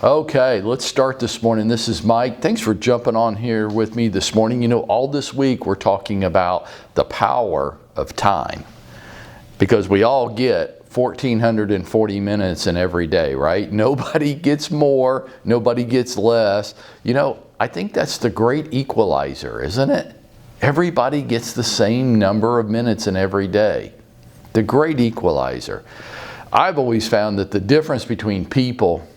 Okay, let's start this morning. This is Mike. Thanks for jumping on here with me this morning. You know, all this week we're talking about the power of time because we all get 1,440 minutes in every day, right? Nobody gets more, nobody gets less. You know, I think that's the great equalizer, isn't it? Everybody gets the same number of minutes in every day. The great equalizer. I've always found that the difference between people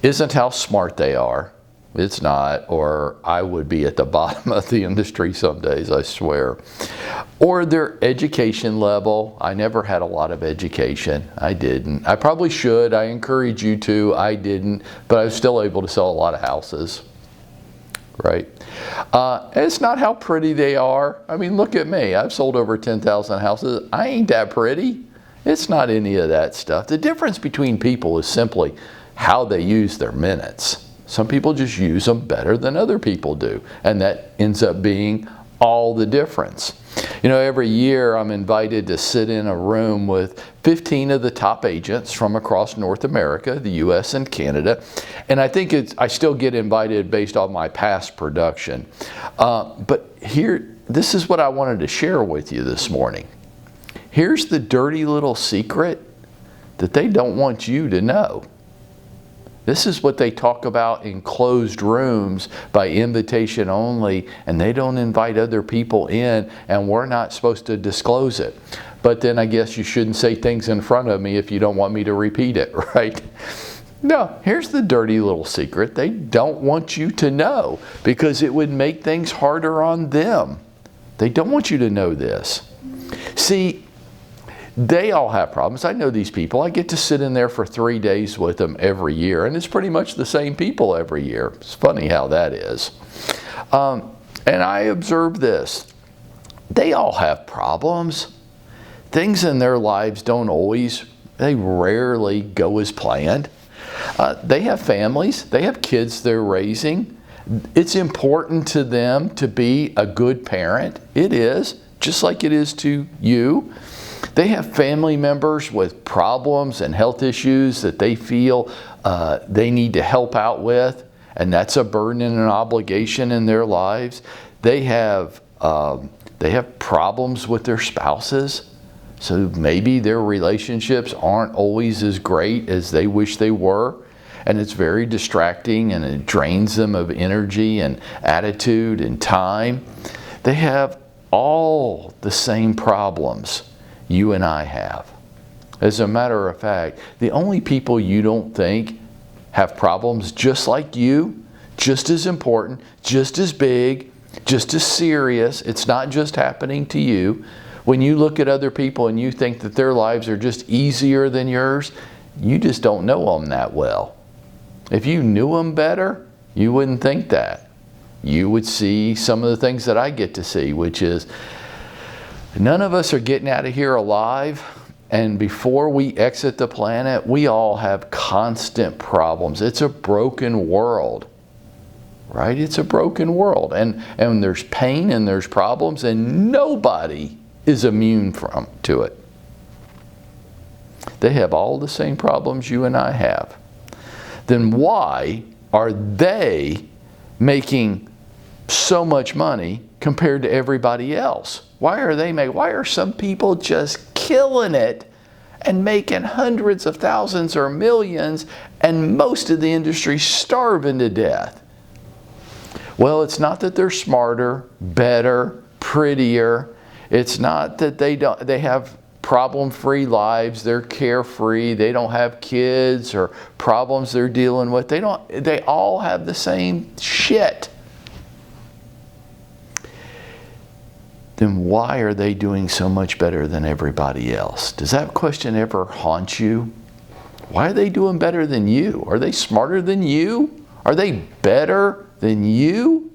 isn't how smart they are. It's not, or I would be at the bottom of the industry some days, I swear. Or their education level. I never had a lot of education. I didn't. I probably should. I encourage you to. I didn't. But I was still able to sell a lot of houses. Right? It's not how pretty they are. I mean, look at me. I've sold over 10,000 houses. I ain't that pretty. It's not any of that stuff. The difference between people is simply how they use their minutes. Some people just use them better than other people do, and that ends up being all the difference. You know, every year I'm invited to sit in a room with 15 of the top agents from across North America, the US and Canada, and I think I still get invited based on my past production. But here, this is what I wanted to share with you this morning. Here's the dirty little secret that they don't want you to know. This is what they talk about in closed rooms by invitation only, and they don't invite other people in, and we're not supposed to disclose it. But then I guess you shouldn't say things in front of me if you don't want me to repeat it, right? No, here's the dirty little secret. They don't want you to know because it would make things harder on them. They don't want you to know this. See, they all have problems. I know these people. I get to sit in there for 3 days with them every year, and it's pretty much the same people every year. It's funny how that is. And I observe this. They all have problems. Things in their lives they rarely go as planned. They have families. They have kids they're raising. It's important to them to be a good parent. It is, just like it is to you. They have family members with problems and health issues that they feel they need to help out with, and that's a burden and an obligation in their lives. They have problems with their spouses, so maybe their relationships aren't always as great as they wish they were, and it's very distracting and it drains them of energy and attitude and time. They have all the same problems you and I have. As a matter of fact, the only people you don't think have problems just like you, just as important, just as big, just as serious, it's not just happening to you. When you look at other people and you think that their lives are just easier than yours, you just don't know them that well. If you knew them better, you wouldn't think that. You would see some of the things that I get to see, which is none of us are getting out of here alive, and before we exit the planet, we all have constant problems. It's a broken world, right? It's a broken world, and there's pain and there's problems, and nobody is immune to it. They have all the same problems you and I have. Then why are they making so much money compared to everybody else? Why are some people just killing it and making hundreds of thousands or millions, and most of the industry starving to death? Well, it's not that they're smarter, better, prettier. It's not that they have problem-free lives, they're carefree, they don't have kids or problems they're dealing with. They all have the same shit. Then why are they doing so much better than everybody else? Does that question ever haunt you? Why are they doing better than you? Are they smarter than you? Are they better than you?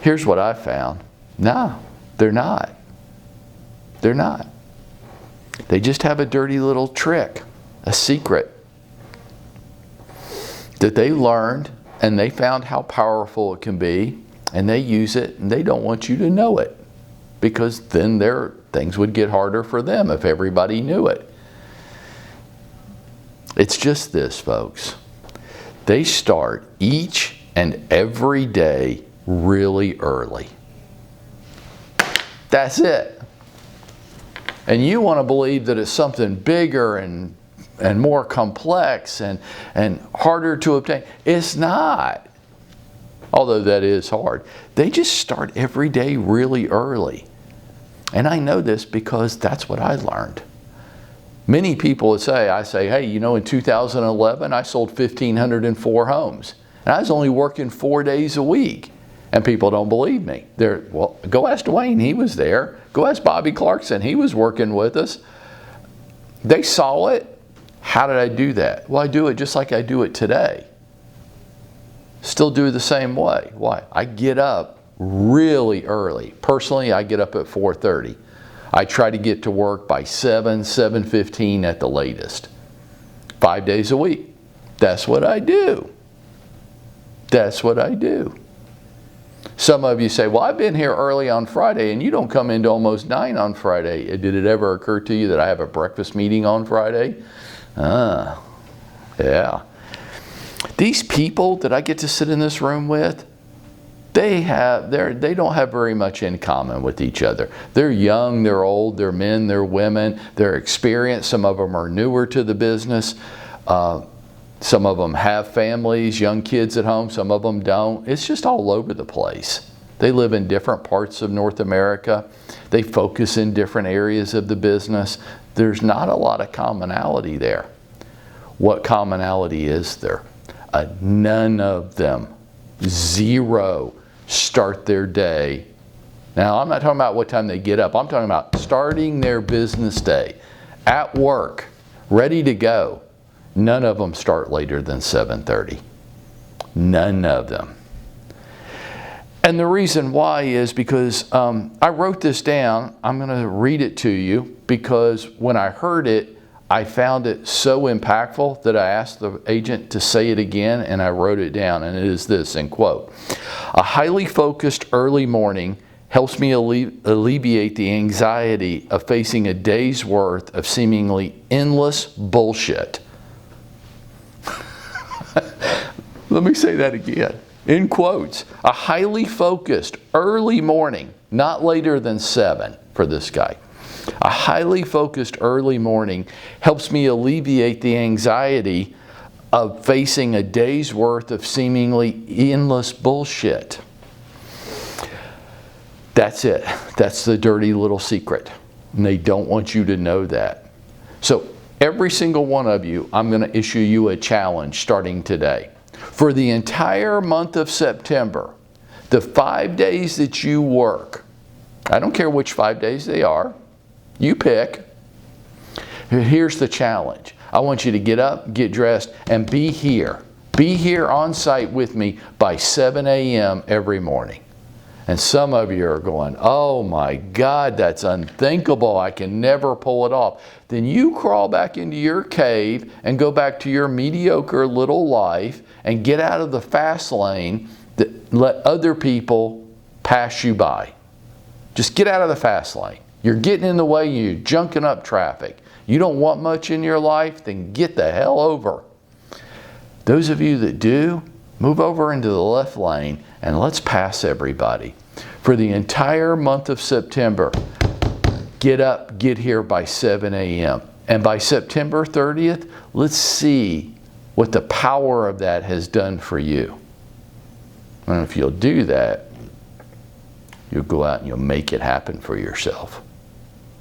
Here's what I found. No, they're not. They're not. They just have a dirty little trick, a secret that they learned, and they found how powerful it can be, and they use it, and they don't want you to know it, because then things would get harder for them if everybody knew it. It's just this, folks. They start each and every day really early. That's it. And you want to believe that it's something bigger and more complex and harder to obtain. It's not. Although that is hard. They just start every day really early. And I know this because that's what I learned. Many people would say, hey, you know, in 2011, I sold 1,504 homes. And I was only working 4 days a week. And people don't believe me. Well, go ask Dwayne, he was there. Go ask Bobby Clarkson, he was working with us. They saw it. How did I do that? Well, I do it just like I do it today. Still do it the same way. Why? I get up really early. Personally, I get up at 4:30. I try to get to work by 7:15 at the latest. 5 days a week. That's what I do. That's what I do. Some of you say, well, I've been here early on Friday and you don't come into almost 9 on Friday. Did it ever occur to you that I have a breakfast meeting on Friday? Yeah. These people that I get to sit in this room with, they don't have very much in common with each other. They're young, they're old, they're men, they're women, they're experienced. Some of them are newer to the business. Some of them have families, young kids at home. Some of them don't. It's just all over the place. They live in different parts of North America. They focus in different areas of the business. There's not a lot of commonality there. What commonality is there? None of them, zero, start their day. Now, I'm not talking about what time they get up. I'm talking about starting their business day at work, ready to go. None of them start later than 7:30. None of them. And the reason why is because I wrote this down. I'm going to read it to you because when I heard it, I found it so impactful that I asked the agent to say it again, and I wrote it down, and it is this, in quote, "A highly focused early morning helps me alleviate the anxiety of facing a day's worth of seemingly endless bullshit." Let me say that again. In quotes, a highly focused early morning, not later than 7 for this guy. A highly focused early morning helps me alleviate the anxiety of facing a day's worth of seemingly endless bullshit. That's it. That's the dirty little secret. And they don't want you to know that. So every single one of you, I'm going to issue you a challenge starting today. For the entire month of September, the 5 days that you work, I don't care which 5 days they are, you pick. Here's the challenge. I want you to get up, get dressed, and be here. Be here on site with me by 7 a.m. every morning. And some of you are going, oh my God, that's unthinkable. I can never pull it off. Then you crawl back into your cave and go back to your mediocre little life and get out of the fast lane that let other people pass you by. Just get out of the fast lane. You're getting in the way, you're junking up traffic. You don't want much in your life, then get the hell over. Those of you that do, move over into the left lane and let's pass everybody. For the entire month of September, get up, get here by 7 a.m. And by September 30th, let's see what the power of that has done for you. And if you'll do that, you'll go out and you'll make it happen for yourself.